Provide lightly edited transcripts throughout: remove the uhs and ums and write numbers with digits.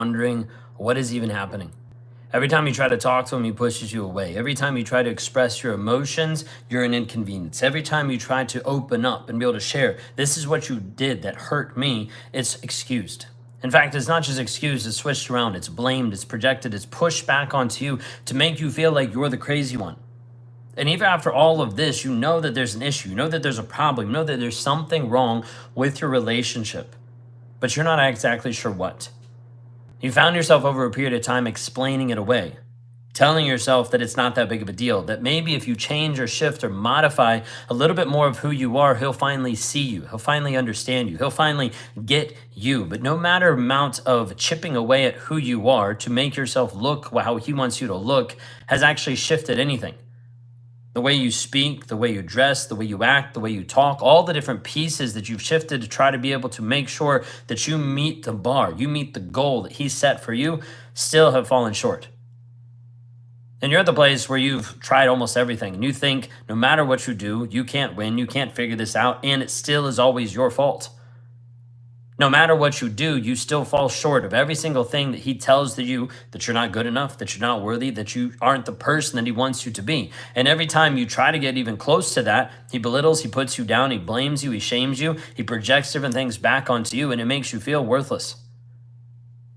wondering what is even happening. Every time you try to talk to him, he pushes you away. Every time you try to express your emotions, you're an inconvenience. Every time you try to open up and be able to share, this is what you did that hurt me, it's excused. In fact, it's not just excused, it's switched around, it's blamed, it's projected, it's pushed back onto you to make you feel like you're the crazy one. And even after all of this, you know that there's an issue, you know that there's a problem, you know that there's something wrong with your relationship, but you're not exactly sure what. You found yourself over a period of time explaining it away, telling yourself that it's not that big of a deal, that maybe if you change or shift or modify a little bit more of who you are, he'll finally see you, he'll finally understand you, he'll finally get you. But no matter amount of chipping away at who you are to make yourself look how he wants you to look has actually shifted anything. The way you speak, the way you dress, the way you act, the way you talk, all the different pieces that you've shifted to try to be able to make sure that you meet the bar, you meet the goal that he set for you, still have fallen short. And you're at the place where you've tried almost everything and you think no matter what you do, you can't win, you can't figure this out, and it still is always your fault. No matter what you do, you still fall short of every single thing that he tells you that you're not good enough, that you're not worthy, that you aren't the person that he wants you to be. And every time you try to get even close to that, he belittles, he puts you down, he blames you, he shames you, he projects different things back onto you, and it makes you feel worthless.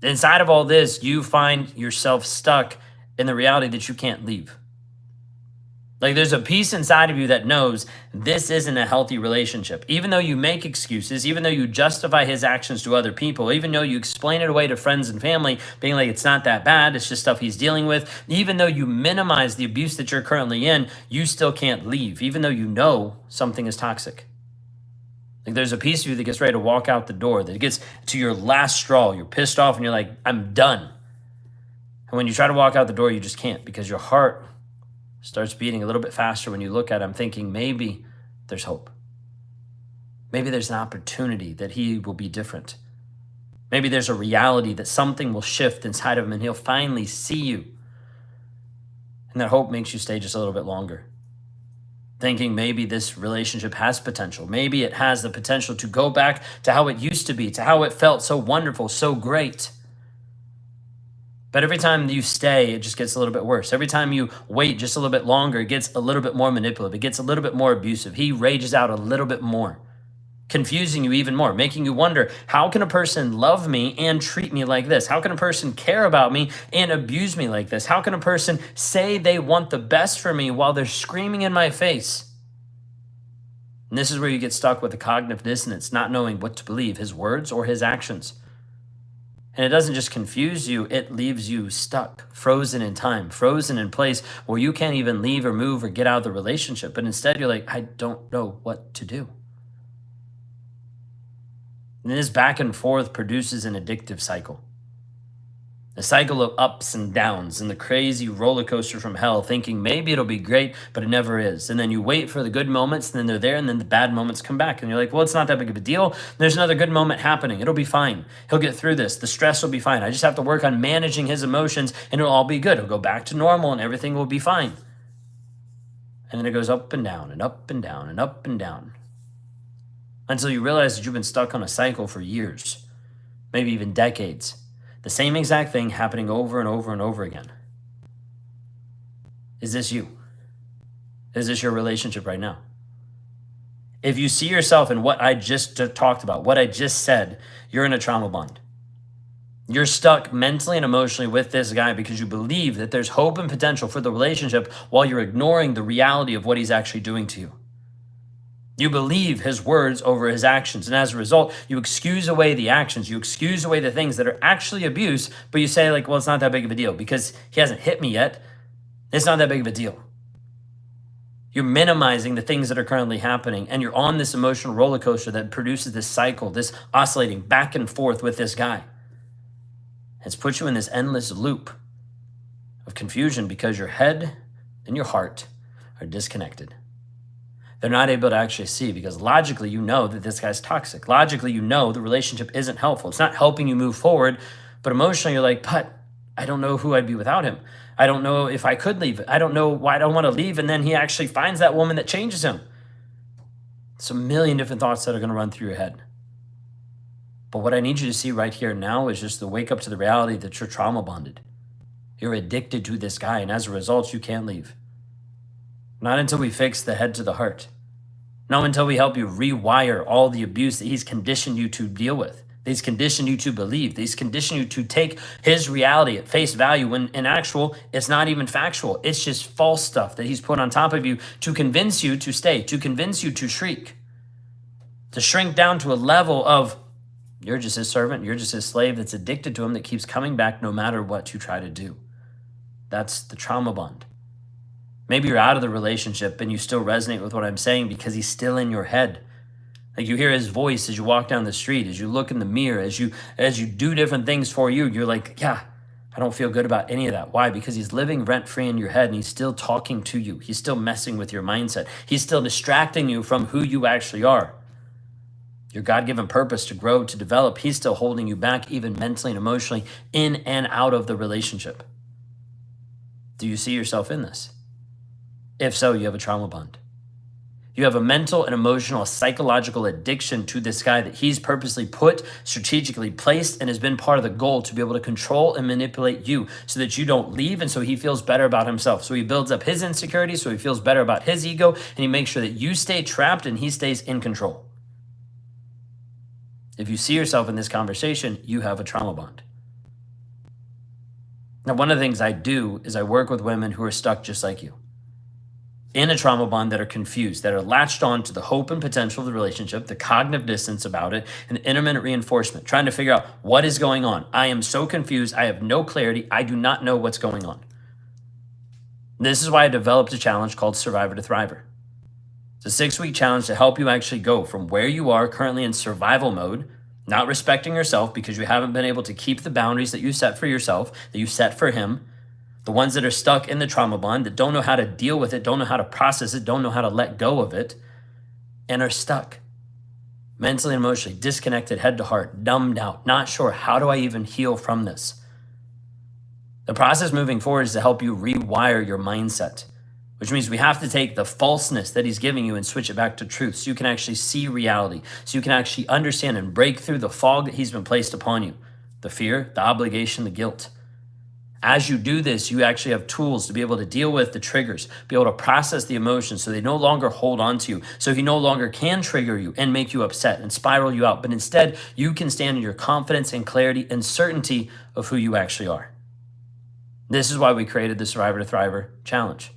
Inside of all this, you find yourself stuck in the reality that you can't leave. Like there's a piece inside of you that knows this isn't a healthy relationship. Even though you make excuses, even though you justify his actions to other people, even though you explain it away to friends and family, being like, it's not that bad, it's just stuff he's dealing with. Even though you minimize the abuse that you're currently in, you still can't leave, even though you know something is toxic. Like there's a piece of you that gets ready to walk out the door, that gets to your last straw. You're pissed off and you're like, I'm done. And when you try to walk out the door, you just can't, because your heart starts beating a little bit faster when you look at him, thinking maybe there's hope. Maybe there's an opportunity that he will be different. Maybe there's a reality that something will shift inside of him and he'll finally see you. And that hope makes you stay just a little bit longer, thinking maybe this relationship has potential. Maybe it has the potential to go back to how it used to be, to how it felt so wonderful, so great. But every time you stay, it just gets a little bit worse. Every time you wait just a little bit longer, it gets a little bit more manipulative. It gets a little bit more abusive. He rages out a little bit more, confusing you even more, making you wonder, how can a person love me and treat me like this? How can a person care about me and abuse me like this? How can a person say they want the best for me while they're screaming in my face? And this is where you get stuck with the cognitive dissonance, not knowing what to believe, his words or his actions. And it doesn't just confuse you, it leaves you stuck, frozen in time, frozen in place where you can't even leave or move or get out of the relationship. But instead you're like, I don't know what to do. And this back and forth produces an addictive cycle. A cycle of ups and downs and the crazy roller coaster from hell, thinking maybe it'll be great, but it never is. And then you wait for the good moments, and then they're there, and then the bad moments come back. And you're like, well, it's not that big of a deal. There's another good moment happening. It'll be fine. He'll get through this. The stress will be fine. I just have to work on managing his emotions, and it'll all be good. He'll go back to normal, and everything will be fine. And then it goes up and down and up and down and up and down, until you realize that you've been stuck on a cycle for years, maybe even decades. The same exact thing happening over and over and over again. Is this you? Is this your relationship right now? If you see yourself in what I just talked about, what I just said, you're in a trauma bond. You're stuck mentally and emotionally with this guy because you believe that there's hope and potential for the relationship while you're ignoring the reality of what he's actually doing to you. You believe his words over his actions, and as a result, you excuse away the actions, you excuse away the things that are actually abuse, but you say like, well, it's not that big of a deal because he hasn't hit me yet. It's not that big of a deal. You're minimizing the things that are currently happening, and you're on this emotional roller coaster that produces this cycle, this oscillating back and forth with this guy. It's put you in this endless loop of confusion because your head and your heart are disconnected. They're not able to actually see because logically you know that this guy's toxic. Logically you know the relationship isn't helpful. It's not helping you move forward, but emotionally you're like, but I don't know who I'd be without him. I don't know if I could leave. I don't know why I don't want to leave. And then he actually finds that woman that changes him. It's a million different thoughts that are going to run through your head. But what I need you to see right here now is just to wake up to the reality that you're trauma bonded. You're addicted to this guy, and as a result, you can't leave. Not until we fix the head to the heart. Not until we help you rewire all the abuse that he's conditioned you to deal with. That he's conditioned you to believe. That he's conditioned you to take his reality at face value when in actual, it's not even factual. It's just false stuff that he's put on top of you to convince you to stay, to convince you to shrink down to a level of you're just his servant, you're just his slave that's addicted to him, that keeps coming back no matter what you try to do. That's the trauma bond. Maybe you're out of the relationship and you still resonate with what I'm saying because he's still in your head. Like you hear his voice as you walk down the street, as you look in the mirror, as you do different things for you, you're like, yeah, I don't feel good about any of that. Why? Because he's living rent-free in your head and he's still talking to you. He's still messing with your mindset. He's still distracting you from who you actually are. Your God-given purpose to grow, to develop, he's still holding you back even mentally and emotionally in and out of the relationship. Do you see yourself in this? If so, you have a trauma bond. You have a mental and emotional, psychological addiction to this guy that he's purposely put, strategically placed, and has been part of the goal to be able to control and manipulate you so that you don't leave, and so he feels better about himself. So he builds up his insecurity, so he feels better about his ego, and he makes sure that you stay trapped and he stays in control. If you see yourself in this conversation, you have a trauma bond. Now, one of the things I do is I work with women who are stuck just like you, in a trauma bond, that are confused, that are latched on to the hope and potential of the relationship, the cognitive dissonance about it, and the intermittent reinforcement, trying to figure out what is going on. I am so confused. I have no clarity. I do not know what's going on. This is why I developed a challenge called Survivor to Thriver. It's a 6-week challenge to help you actually go from where you are currently in survival mode, not respecting yourself because you haven't been able to keep the boundaries that you set for yourself, that you set for him, the ones that are stuck in the trauma bond, that don't know how to deal with it, don't know how to process it, don't know how to let go of it, and are stuck mentally and emotionally, disconnected head to heart, numbed out, not sure, how do I even heal from this? The process moving forward is to help you rewire your mindset, which means we have to take the falseness that he's giving you and switch it back to truth so you can actually see reality, so you can actually understand and break through the fog that he's been placed upon you, the fear, the obligation, the guilt. As you do this, you actually have tools to be able to deal with the triggers, be able to process the emotions so they no longer hold on to you, so he no longer can trigger you and make you upset and spiral you out, but instead you can stand in your confidence and clarity and certainty of who you actually are. This is why we created the Survivor to Thriver challenge.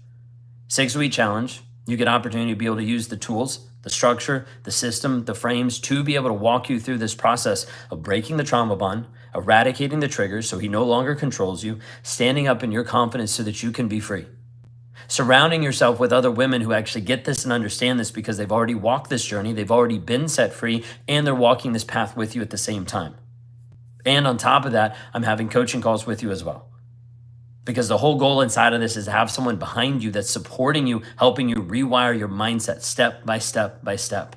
6-week challenge. You get opportunity to be able to use the tools, the structure, the system, the frames to be able to walk you through this process of breaking the trauma bond, eradicating the triggers so he no longer controls you, standing up in your confidence so that you can be free. Surrounding yourself with other women who actually get this and understand this because they've already walked this journey, they've already been set free, and they're walking this path with you at the same time. And on top of that, I'm having coaching calls with you as well. Because the whole goal inside of this is to have someone behind you that's supporting you, helping you rewire your mindset step by step by step.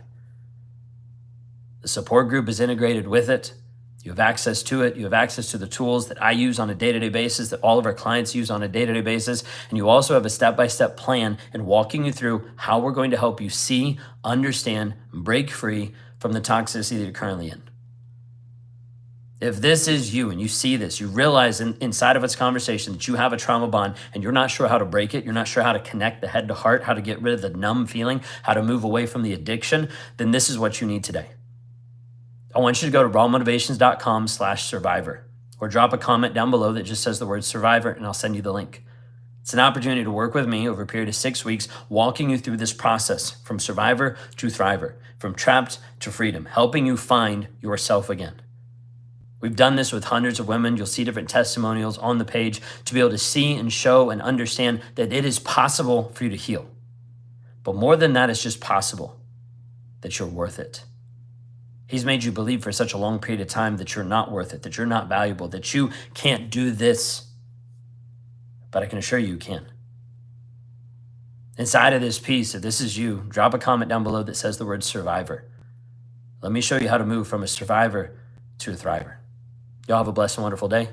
The support group is integrated with it. You have access to it. You have access to the tools that I use on a day-to-day basis, that all of our clients use on a day-to-day basis. And you also have a step-by-step plan and walking you through how we're going to help you see, understand, and break free from the toxicity that you're currently in. If this is you and you see this, you realize inside of this conversation that you have a trauma bond and you're not sure how to break it, you're not sure how to connect the head to heart, how to get rid of the numb feeling, how to move away from the addiction, then this is what you need today. I want you to go to rawmotivations.com/survivor or drop a comment down below that just says the word survivor and I'll send you the link. It's an opportunity to work with me over a period of 6 weeks, walking you through this process from survivor to thriver, from trapped to freedom, helping you find yourself again. We've done this with hundreds of women. You'll see different testimonials on the page to be able to see and show and understand that it is possible for you to heal. But more than that, it's just possible that you're worth it. He's made you believe for such a long period of time that you're not worth it, that you're not valuable, that you can't do this. But I can assure you can. Inside of this piece, if this is you, drop a comment down below that says the word survivor. Let me show you how to move from a survivor to a thriver. Y'all have a blessed and wonderful day.